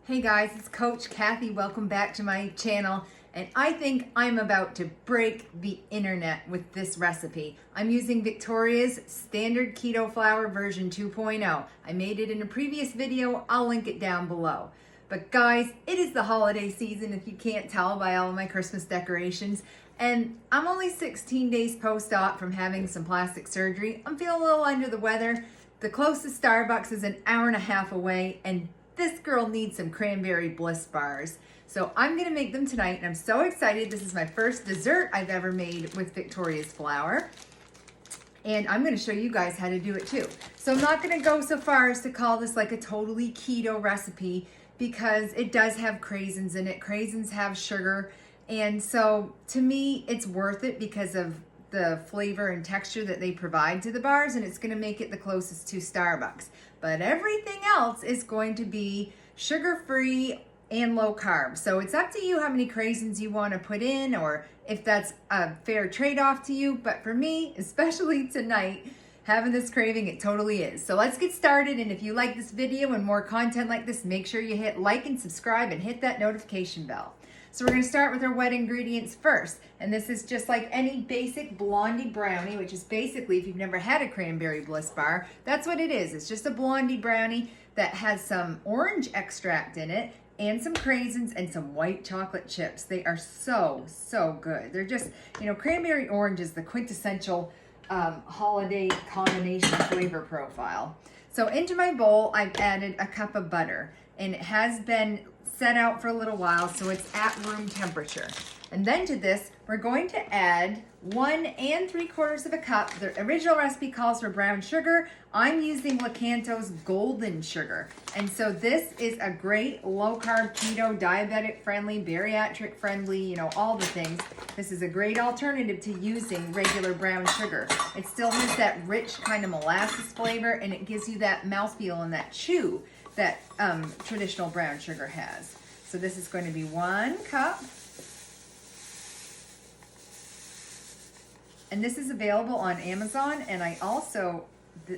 Hey guys, it's Coach Kathy. Welcome back to my channel. And I think I'm about to break the internet with this recipe. I'm using Victoria's Standard Keto Flour version 2.0. I made it in a previous video. I'll link it down below. But guys, it is the holiday season, if you can't tell by all of my Christmas decorations. And I'm only 16 days post-op from having some plastic surgery. I'm feeling a little under the weather. The closest Starbucks is an hour and a half away, and this girl needs some Cranberry Bliss bars. So I'm gonna make them tonight, and I'm so excited. This is my first dessert I've ever made with Victoria's flour. And I'm gonna show you guys how to do it too. So I'm not gonna go so far as to call this like a totally keto recipe, because it does have craisins in it. Craisins have sugar. And so to me, it's worth it because of the flavor and texture that they provide to the bars, and it's gonna make it the closest to Starbucks. But everything else is going to be sugar-free and low carb. So it's up to you how many craisins you wanna put in, or if that's a fair trade-off to you. But for me, especially tonight, having this craving, it totally is. So let's get started. And if you like this video and more content like this, make sure you hit like and subscribe and hit that notification bell. So we're gonna start with our wet ingredients first. And this is just like any basic blondie brownie, which is basically, if you've never had a Cranberry Bliss bar, that's what it is. It's just a blondie brownie that has some orange extract in it and some craisins and some white chocolate chips. They are so, so good. They're just, you know, cranberry orange is the quintessential holiday combination flavor profile. So into my bowl, I've added a cup of butter, and it has been set out for a little while, so it's at room temperature. And then to this, we're going to add 1 3/4 cup. The original recipe calls for brown sugar. I'm using Lakanto's golden sugar. And so this is a great low carb, keto, diabetic friendly, bariatric friendly, you know, all the things. This is a great alternative to using regular brown sugar. It still has that rich kind of molasses flavor, and it gives you that mouthfeel and that chew that traditional brown sugar has. So this is going to be 1 cup. And this is available on Amazon, and I also,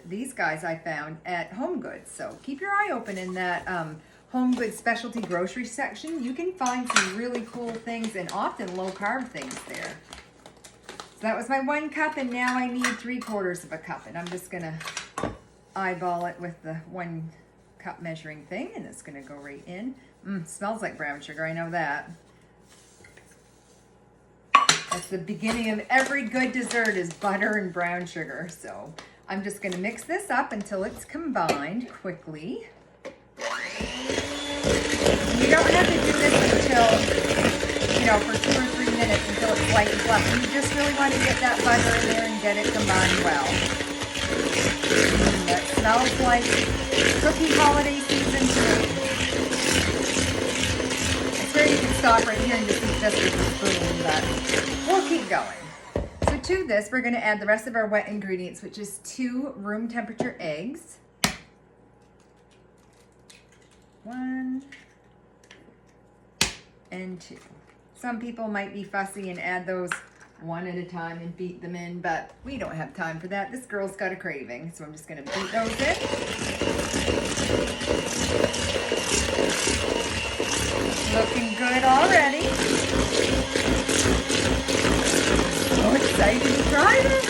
these guys I found at Home Goods. So keep your eye open in that Home Goods specialty grocery section. You can find some really cool things and often low carb things there. So that was my 1 cup, and now I need 3/4 cup. And I'm just gonna eyeball it with the 1 cup measuring thing, and it's gonna go right in. Smells like brown sugar, I know that. That's the beginning of every good dessert, is butter and brown sugar. So I'm just gonna mix this up until it's combined quickly. You don't have to do this until, you know, for 2 or 3 minutes until it's light and fluffy. You just really want to get that butter in there and get it combined well. That smells like cookie holiday season to me. You can stop right here and just eat this with the spoon, but we'll keep going. So to this, we're going to add the rest of our wet ingredients, which is 2 room temperature eggs. 1 and 2. Some people might be fussy and add those one at a time and beat them in, but we don't have time for that. This girl's got a craving, so I'm just going to beat those in. Looking good already. So excited to try this.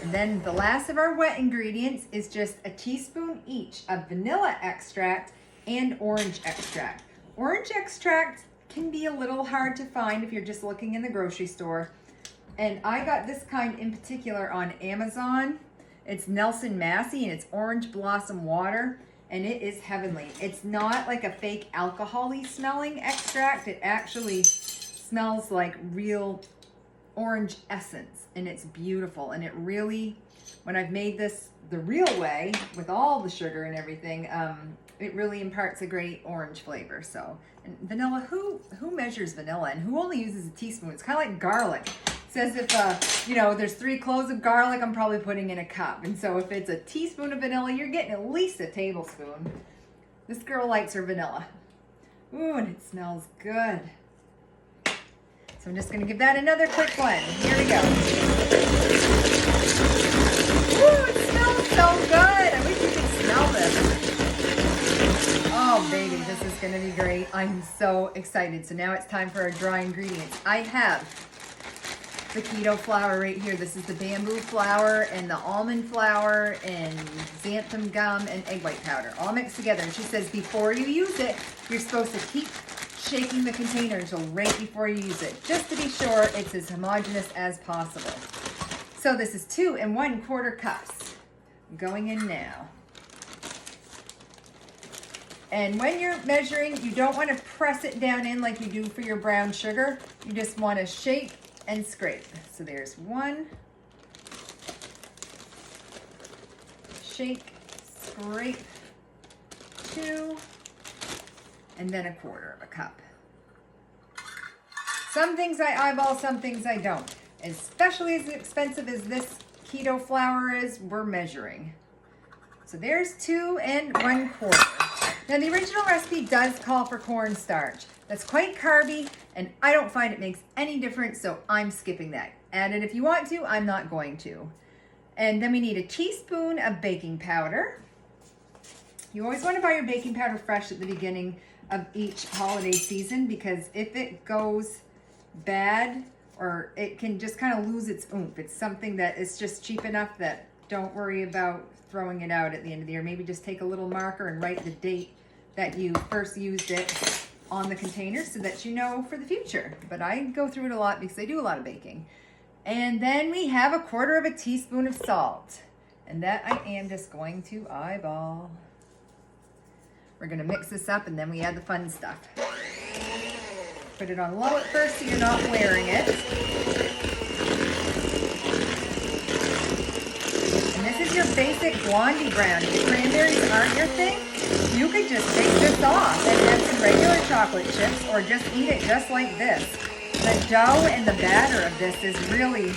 And then the last of our wet ingredients is just a teaspoon each of vanilla extract and orange extract. Orange extract can be a little hard to find if you're just looking in the grocery store. And I got this kind in particular on Amazon. It's Nelson Massey, and it's orange blossom water. And it is heavenly. It's not like a fake alcohol-y smelling extract. It actually smells like real orange essence, and it's beautiful. And it really, when I've made this the real way with all the sugar and everything, it really imparts a great orange flavor. So, and vanilla, who measures vanilla, and who only uses a teaspoon? It's kind of like garlic. Says if, you know, there's 3 cloves of garlic, I'm probably putting in a cup. And so if it's a teaspoon of vanilla, you're getting at least a tablespoon. This girl likes her vanilla. Ooh, and it smells good. So I'm just going to give that another quick blend. Here we go. Ooh, it smells so good. I wish you could smell this. this is going to be great. I'm so excited. So now it's time for our dry ingredients. I have the keto flour right here. This is the bamboo flour and the almond flour and xanthan gum and egg white powder all mixed together. And she says before you use it, you're supposed to keep shaking the container until right before you use it, just to be sure it's as homogeneous as possible. So this is 2 1/4 cups going in now. And when you're measuring, you don't want to press it down in like you do for your brown sugar. You just want to shake and scrape. So there's 1, shake, scrape, 2, and then 1/4 cup. Some things I eyeball, some things I don't. Especially as expensive as this keto flour is, we're measuring. So there's 2 1/4. Now the original recipe does call for cornstarch. That's quite carby, and I don't find it makes any difference, so I'm skipping that. Add it if you want to, I'm not going to. And then we need a teaspoon of baking powder. You always want to buy your baking powder fresh at the beginning of each holiday season, because if it goes bad, or it can just kind of lose its oomph. It's something that is just cheap enough that don't worry about throwing it out at the end of the year. Maybe just take a little marker and write the date that you first used it on the container so that you know for the future. But I go through it a lot because I do a lot of baking. And then we have 1/4 teaspoon of salt. And that I am just going to eyeball. We're gonna mix this up and then we add the fun stuff. Put it on low at first so you're not wearing it. And this is your basic blondie brownie. If cranberries aren't your thing, you could just take this off and have some regular chocolate chips or just eat it just like this. The dough and the batter of this is really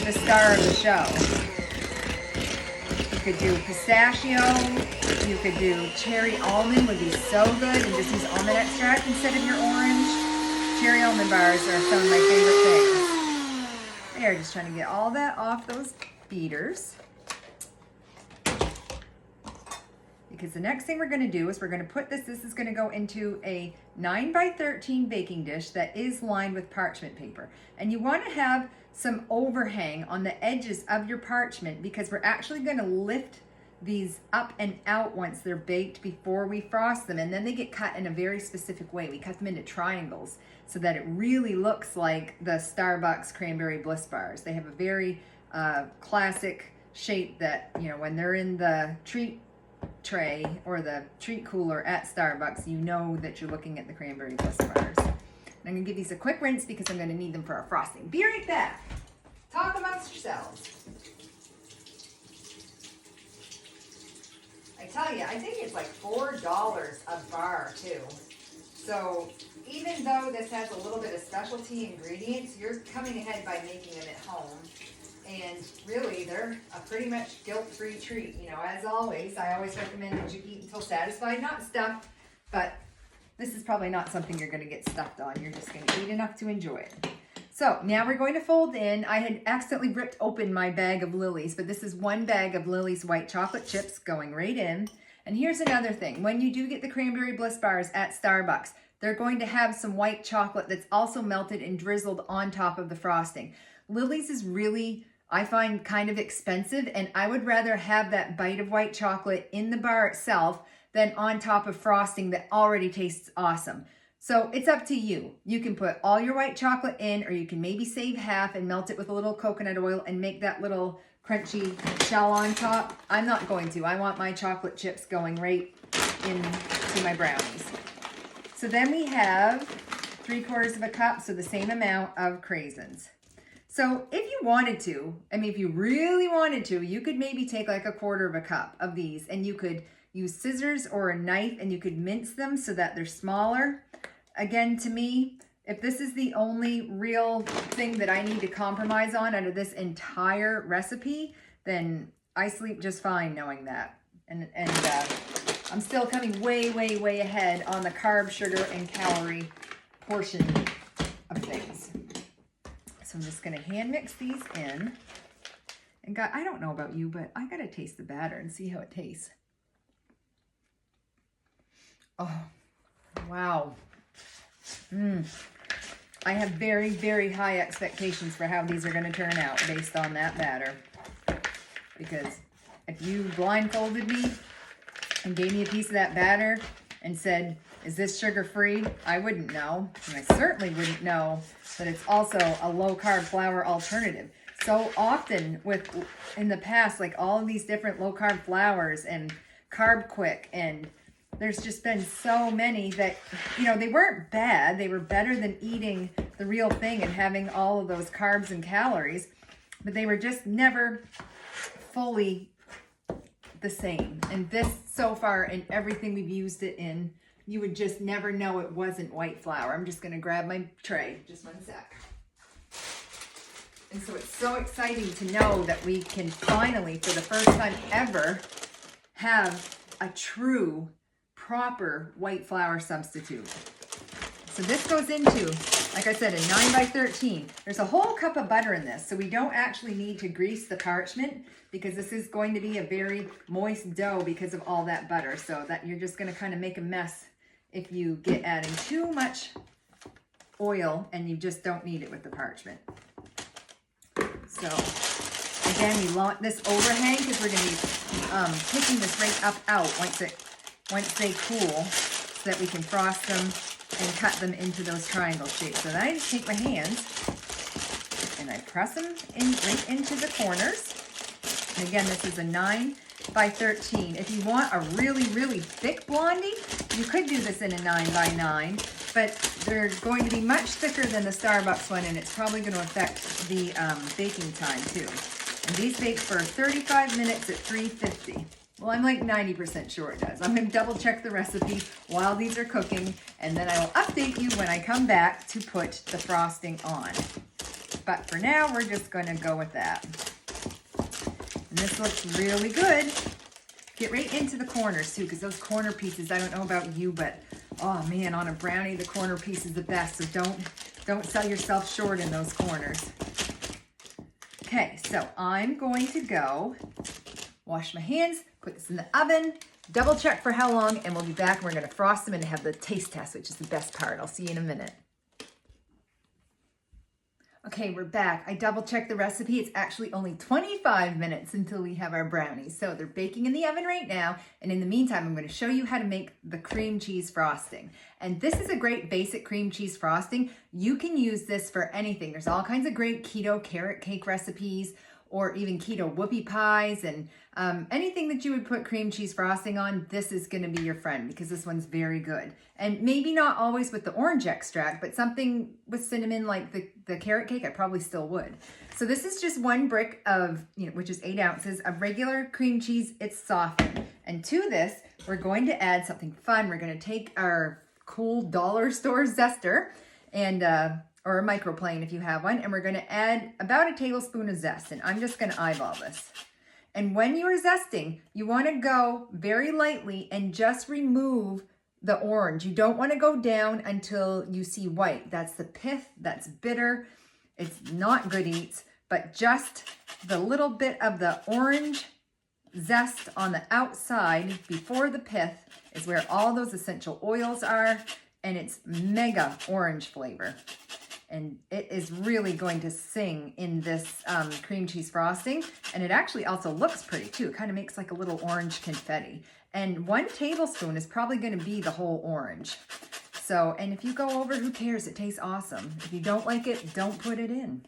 the star of the show. You could do pistachio, you could do cherry almond, would be so good, and just use almond extract instead of your orange. Cherry almond bars are some of my favorite things. There, just trying to get all that off those beaters. Because the next thing we're going to do is we're going to put this is going to go into a 9 by 13 baking dish that is lined with parchment paper. And you want to have some overhang on the edges of your parchment, because we're actually going to lift these up and out once they're baked before we frost them. And then they get cut in a very specific way. We cut them into triangles so that it really looks like the Starbucks Cranberry Bliss bars. They have a very classic shape that, you know, when they're in the treat tray or the treat cooler at Starbucks, you know that you're looking at the Cranberry Bliss bars. And I'm gonna give these a quick rinse because I'm gonna need them for our frosting. Be right back. Talk amongst yourselves. I tell you, I think it's like $4 a bar too. So even though this has a little bit of specialty ingredients, you're coming ahead by making them at home. And really, they're a pretty much guilt-free treat. You know, as always, I always recommend that you eat until satisfied, not stuffed. But this is probably not something you're going to get stuffed on. You're just going to eat enough to enjoy it. So now we're going to fold in. I had accidentally ripped open my bag of Lily's, but this is 1 bag of Lily's white chocolate chips going right in. And here's another thing. When you do get the Cranberry Bliss bars at Starbucks, they're going to have some white chocolate that's also melted and drizzled on top of the frosting. Lily's is really, I find, kind of expensive, and I would rather have that bite of white chocolate in the bar itself than on top of frosting that already tastes awesome. So it's up to you. You can put all your white chocolate in, or you can maybe save half and melt it with a little coconut oil and make that little crunchy shell on top. I'm not going to. I want my chocolate chips going right into my brownies. So then we have 3/4 cup, so the same amount of craisins. So if you wanted to, I mean, if you really wanted to, you could maybe take like 1/4 cup of these, and you could use scissors or a knife and you could mince them so that they're smaller. Again, to me, if this is the only real thing that I need to compromise on out of this entire recipe, then I sleep just fine knowing that. And I'm still coming way, way, way ahead on the carb, sugar, and calorie portion of things. So I'm just going to hand mix these in. And God, I don't know about you, but I got to taste the batter and see how it tastes. Oh, Wow. I have very, very high expectations for how these are going to turn out based on that batter. Because if you blindfolded me and gave me a piece of that batter and said, is this sugar-free? I wouldn't know. And I certainly wouldn't know that it's also a low-carb flour alternative. So often in the past, like all of these different low-carb flours and Carb Quick, and there's just been so many that, you know, they weren't bad. They were better than eating the real thing and having all of those carbs and calories, but they were just never fully the same. And this, so far, in everything we've used it in, you would just never know it wasn't white flour. I'm just going to grab my tray. Just one sec. And so it's so exciting to know that we can finally, for the first time ever, have a true, proper white flour substitute. So this goes into, like I said, a 9x13. There's a whole cup of butter in this, so we don't actually need to grease the parchment because this is going to be a very moist dough because of all that butter. So that you're just going to kind of make a mess if you get adding too much oil and you just don't need it with the parchment. So again, we want this overhang because we're going to be picking this right up out once they cool, so that we can frost them and cut them into those triangle shapes. So then I just take my hands and I press them right into the corners. And again, this is a 9x13. If you want a really, really thick blondie, you could do this in a 9x9, but they're going to be much thicker than the Starbucks one, and it's probably going to affect the baking time too. And these bake for 35 minutes at 350. Well, I'm like 90% sure it does. I'm going to double check the recipe while these are cooking, and then I will update you when I come back to put the frosting on. But for now, we're just going to go with that. And this looks really good. Get right into the corners too, because those corner pieces, I don't know about you, but oh man, on a brownie, the corner piece is the best. So don't sell yourself short in those corners. Okay, so I'm going to go wash my hands, put this in the oven, double check for how long, and we'll be back and we're going to frost them and have the taste test, which is the best part. I'll see you in a minute. Okay, we're back. I double checked the recipe. It's actually only 25 minutes until we have our brownies. So they're baking in the oven right now. And in the meantime, I'm going to show you how to make the cream cheese frosting. And this is a great basic cream cheese frosting. You can use this for anything. There's all kinds of great keto carrot cake recipes, or even keto whoopie pies, and anything that you would put cream cheese frosting on, this is gonna be your friend because this one's very good. And maybe not always with the orange extract, but something with cinnamon like the carrot cake, I probably still would. So this is just 1 brick of, which is 8 ounces of regular cream cheese. It's softened. And to this, we're going to add something fun. We're gonna take our cool dollar store zester and or a microplane if you have one, and we're going to add about a tablespoon of zest, and I'm just going to eyeball this. And when you are zesting, you want to go very lightly and just remove the orange. You don't want to go down until you see white. That's the pith, that's bitter, it's not good eats, but just the little bit of the orange zest on the outside before the pith is where all those essential oils are, and it's mega orange flavor. And it is really going to sing in this cream cheese frosting. And it actually also looks pretty too. It kind of makes like a little orange confetti. And 1 tablespoon is probably going to be the whole orange. So, and if you go over, who cares? It tastes awesome. If you don't like it, don't put it in.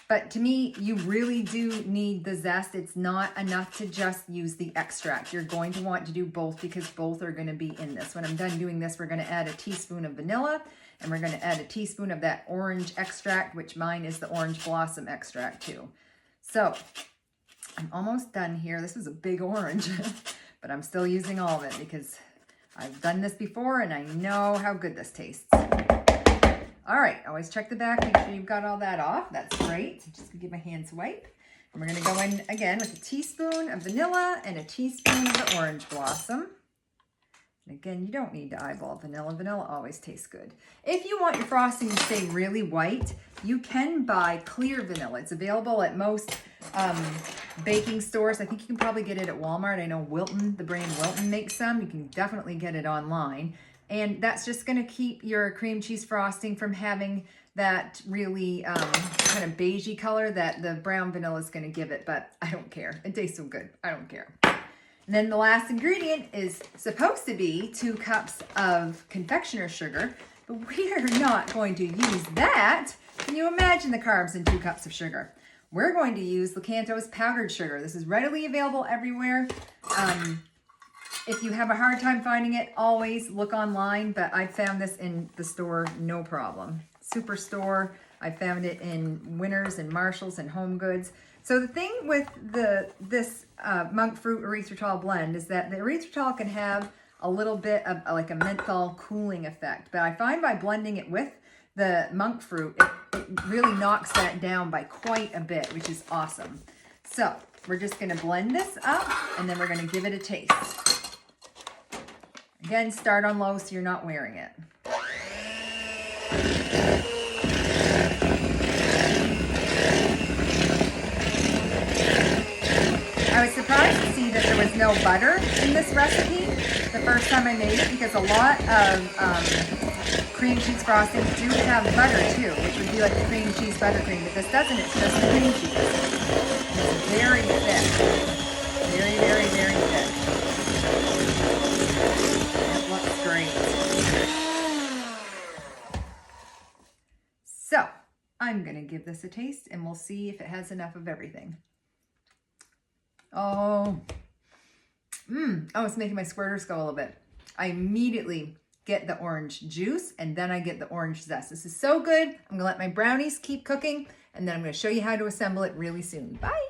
But to me, you really do need the zest. It's not enough to just use the extract. You're going to want to do both because both are going to be in this. When I'm done doing this, we're going to add a teaspoon of vanilla, and we're going to add a teaspoon of that orange extract, which mine is the orange blossom extract too. So I'm almost done here. This is a big orange, but I'm still using all of it because I've done this before and I know how good this tastes. All right, always check the back, make sure you've got all that off. That's great. Just gonna give my hands a wipe. And we're gonna go in again with a teaspoon of vanilla and a teaspoon of the orange blossom. And again, you don't need to eyeball vanilla. Vanilla always tastes good. If you want your frosting to stay really white, you can buy clear vanilla. It's available at most baking stores. I think you can probably get it at Walmart. I know Wilton, the brand Wilton makes some. You can definitely get it online. And that's just gonna keep your cream cheese frosting from having that really kind of beigey color that the brown vanilla is gonna give it, but I don't care. It tastes so good, I don't care. And then the last ingredient is supposed to be 2 cups of confectioner sugar, but we are not going to use that. Can you imagine the carbs in 2 cups of sugar? We're going to use Lakanto's powdered sugar. This is readily available everywhere. If you have a hard time finding it, always look online, but I found this in the store, no problem. Superstore, I found it in Winners and Marshalls and Home Goods. So the thing with this monk fruit erythritol blend is that the erythritol can have a little bit of like a menthol cooling effect, but I find by blending it with the monk fruit, it really knocks that down by quite a bit, which is awesome. So we're just gonna blend this up and then we're gonna give it a taste. Again, start on low so you're not wearing it. I was surprised to see that there was no butter in this recipe the first time I made it, because a lot of cream cheese frostings do have butter too, which would be like the cream cheese buttercream, but this doesn't. It's just cream cheese. It's very thick. Very, very, very thick. It looks great. So, I'm going to give this a taste and we'll see if it has enough of everything. Oh, it's making my squirters go a little bit. I immediately get the orange juice and then I get the orange zest. This is so good. I'm gonna let my brownies keep cooking and then I'm gonna show you how to assemble it really soon. Bye.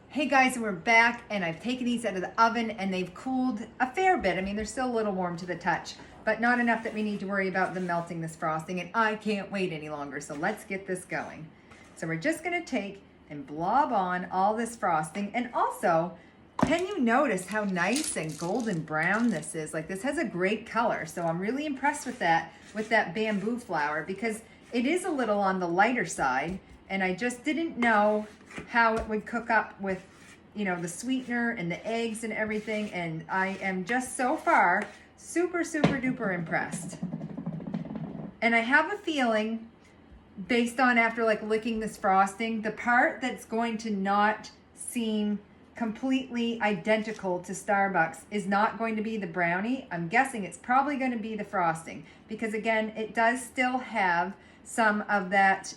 Hey guys, we're back and I've taken these out of the oven and they've cooled a fair bit. I mean, they're still a little warm to the touch, but not enough that we need to worry about them melting this frosting, and I can't wait any longer. So let's get this going. So we're just gonna take and blob on all this frosting. And also, can you notice how nice and golden brown this is? Like, this has a great color. So I'm really impressed with that bamboo flour, because it is a little on the lighter side and I just didn't know how it would cook up with, you know, the sweetener and the eggs and everything. And I am just so far super, super duper impressed. And I have a feeling, based on after like licking this frosting, the part that's going to not seem completely identical to Starbucks is not going to be the brownie. I'm guessing it's probably going to be the frosting, because again, it does still have some of that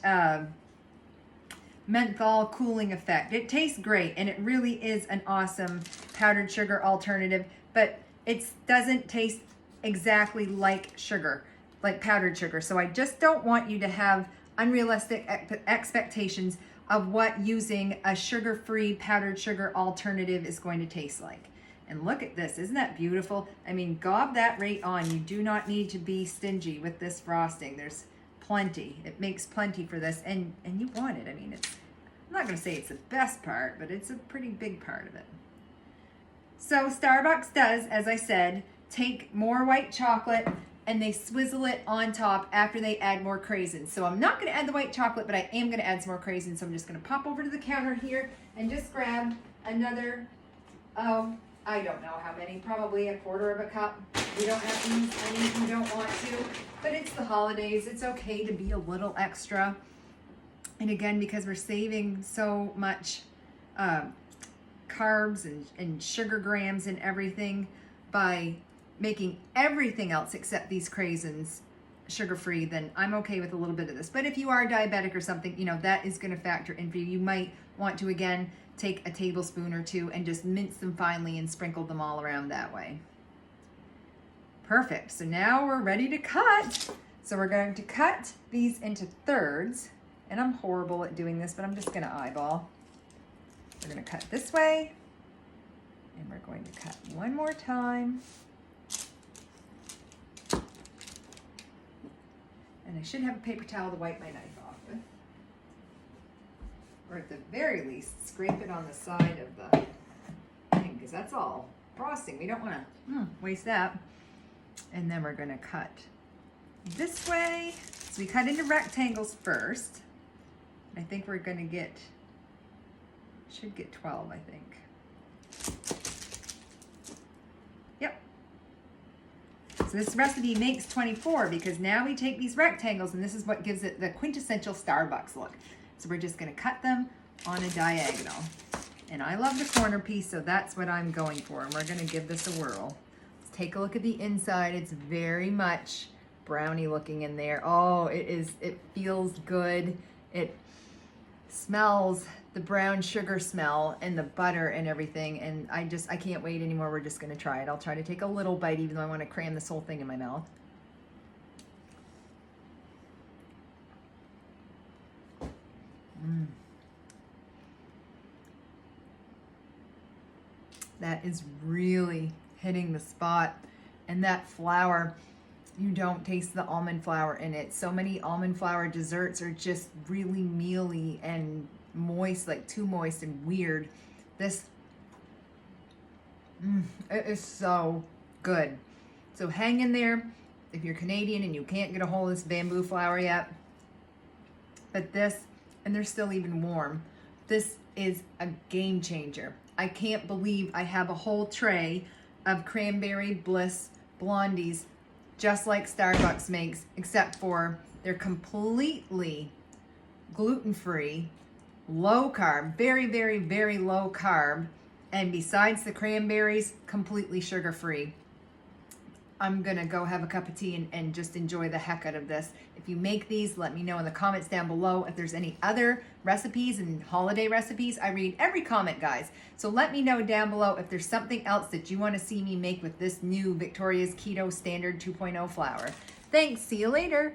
menthol cooling effect. It tastes great and it really is an awesome powdered sugar alternative, but it doesn't taste exactly like sugar, like powdered sugar. So I just don't want you to have unrealistic expectations of what using a sugar-free powdered sugar alternative is going to taste like. And look at this, isn't that beautiful? I mean, gob that right on. You do not need to be stingy with this frosting. There's plenty. It makes plenty for this, and you want it. I mean, I'm not gonna say it's the best part, but it's a pretty big part of it. So Starbucks does, as I said, take more white chocolate and they swizzle it on top after they add more craisins. So I'm not gonna add the white chocolate, but I am gonna add some more craisins. So I'm just gonna pop over to the counter here and just grab another, I don't know how many, probably 1/4 cup. You don't have to use any if you don't want to, but it's the holidays. It's okay to be a little extra. And again, because we're saving so much carbs and sugar grams and everything by making everything else except these craisins sugar-free, then I'm okay with a little bit of this. But if you are diabetic or something, you know, that is going to factor in for you. You might want to, again, take a tablespoon or two and just mince them finely and sprinkle them all around that way. Perfect. So now we're ready to cut. So we're going to cut these into thirds. And I'm horrible at doing this, but I'm just going to eyeball. We're going to cut this way. And we're going to cut one more time. And I should have a paper towel to wipe my knife off with. Or at the very least, scrape it on the side of the thing, because that's all frosting. We don't want to waste that. And then we're going to cut this way. So we cut into rectangles first. I think we're going to should get 12, I think. Yep. So this recipe makes 24 because now we take these rectangles and this is what gives it the quintessential Starbucks look. So we're just gonna cut them on a diagonal. And I love the corner piece, so that's what I'm going for. And we're gonna give this a whirl. Let's take a look at the inside. It's very much brownie looking in there. Oh, it feels good. It smells the brown sugar smell and the butter and everything. And I can't wait anymore. We're just gonna try it. I'll try to take a little bite even though I wanna cram this whole thing in my mouth. That is really hitting the spot. And that flour, you don't taste the almond flour in it. So many almond flour desserts are just really mealy and moist, like too moist and weird. This, it is so good. So hang in there if you're Canadian and you can't get a hold of this bamboo flour yet. But this, and they're still even warm, this is a game changer. I can't believe I have a whole tray of Cranberry Bliss blondies just like Starbucks makes, except for they're completely gluten-free, low carb, very, very, very low carb, and besides the cranberries, completely sugar-free. I'm gonna go have a cup of tea and just enjoy the heck out of this. If you make these, let me know in the comments down below. If there's any other recipes and holiday recipes, I read every comment, guys. So let me know down below if there's something else that you wanna see me make with this new Victoria's Keto Standard 2.0 flour. Thanks, see you later.